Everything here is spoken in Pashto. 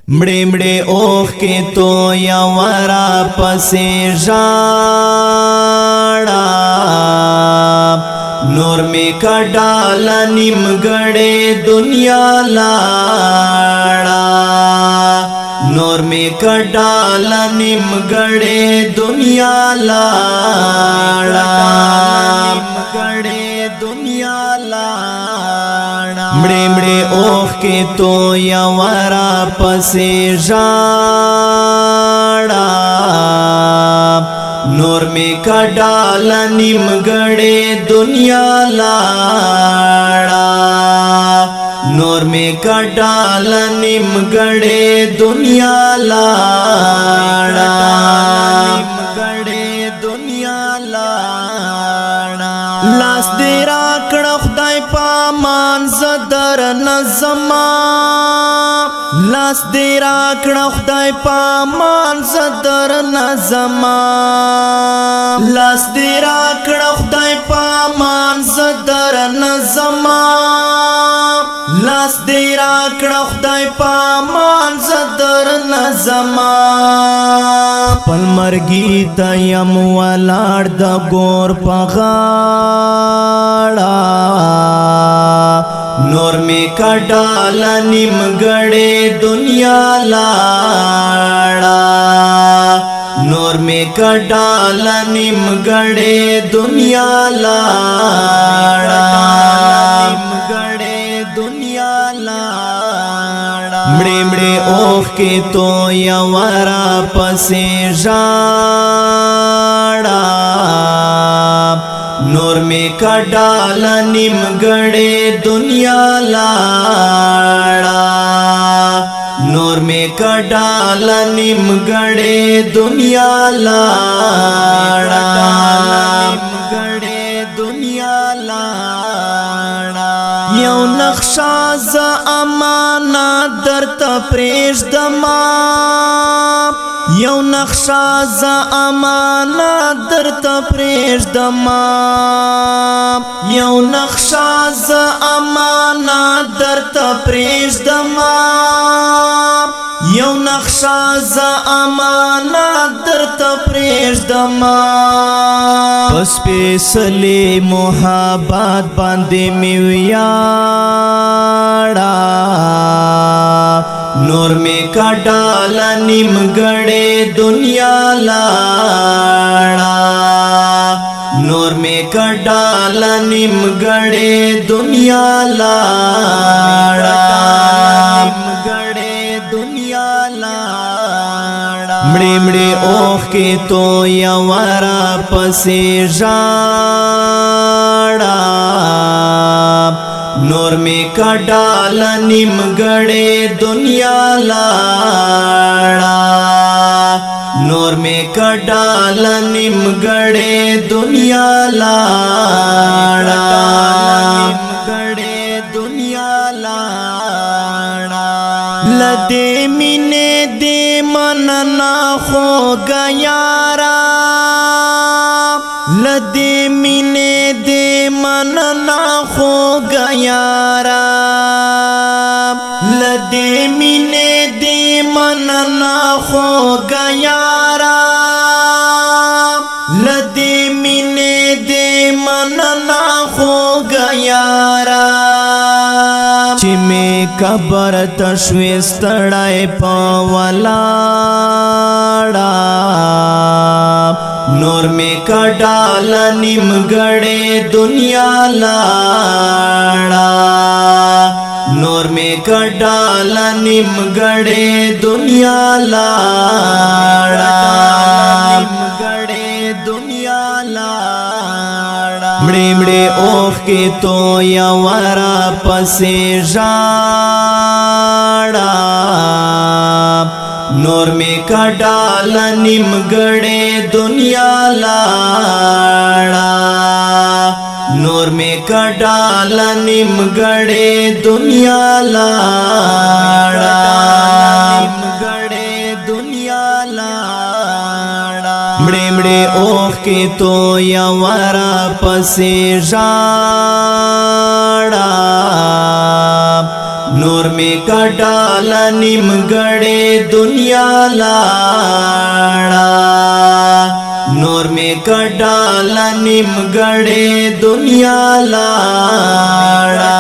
مڑے مڑے اوخ کے تو یا ورا پسے ژاڑا نور میں کا ڈالا نیم گڑے دنیا لاڑا نور میں کا ڈالا نیم گڑے دنیا لاڑا گڑے دنیا لاڑا مڑے مڑے اوخ کے تو یا ورا پسے ژاڑا نور میں کا ڈالا نیم گڑے دنیا لاڑا نور میں کا ڈالا نیم گڑے دنیا لاڑا گڑے دنیا لاڑا لاس دے راکڑا خدای پامان زدر نظما لاس دے راکڑا خدای پامان زدر نظما لاس دے راکڑا خدای پامان زدر نظما لاس دے راکڑا خدای پامان زدر نظما پل مرگی تا یم ولاړ د گور پغاڑا نور میں کا ڈالا نیم گڑے دنیا لاڑا نور میں کا ڈالا نیم گڑے دنیا لاڑا گڑے دنیا لاڑا مڑے مڑے اوخ کے تو یا ورا پسے ژاڑا نور میں کا ڈالا نیم گڑے دنیا لاڑا نور میں کا ڈالا نیم گڑے دنیا لاڑا گڑے دنیا لاڑا یو نقشہ ز امانات درتا پریږدما یو نقشہ ز امانات درتا پریږدما یو نقشہ ز امانات درتا پریږدما یو نقشہ ز امانات درتا پریږدما پس پیسلی محبت باندې می ویاړه نور میں کا ڈالا نیم گڑے دنیا لاڑا نور میں کا ڈالا نیم گڑے دنیا لاڑا گڑے دنیا لاڑا مڑے مڑے اوخ کے تو یا ورا پسے ژاڑا نور میں کا ڈالا نیم گڑے دنیا لاڑا نور میں کا ڈالا نیم گڑے دنیا لاڑا گڑے دنیا لاڑا لدے مینے دے مننا خو گیارا لدے مینے دے مننا خو گیارا لدے مینے دے مننا خو گیارا لدے مینے دے مننا خو گیارا چی میں قبر تشوی ستڑائی پاولاڑا نور میں کا ڈالا نیم گڑے دنیا لاڑا نور میں کا ڈالا نیم گڑے دنیا لاڑا گڑے دنیا لاڑا مڑے مڑے اوخ کے تو یا ورا پسے ژاڑا نور میں کا ڈالا نیم گڑے دنیا لاڑا نور میں کا ڈالا نیم گڑے دنیا لاڑا گڑے دنیا لاڑا مڑے مڑے اوخ کے تو یا ورا پسے ژاڑا نور می کډال نیمګړې دنیا لاړه نور می کډال نیمګړې دنیا لاړه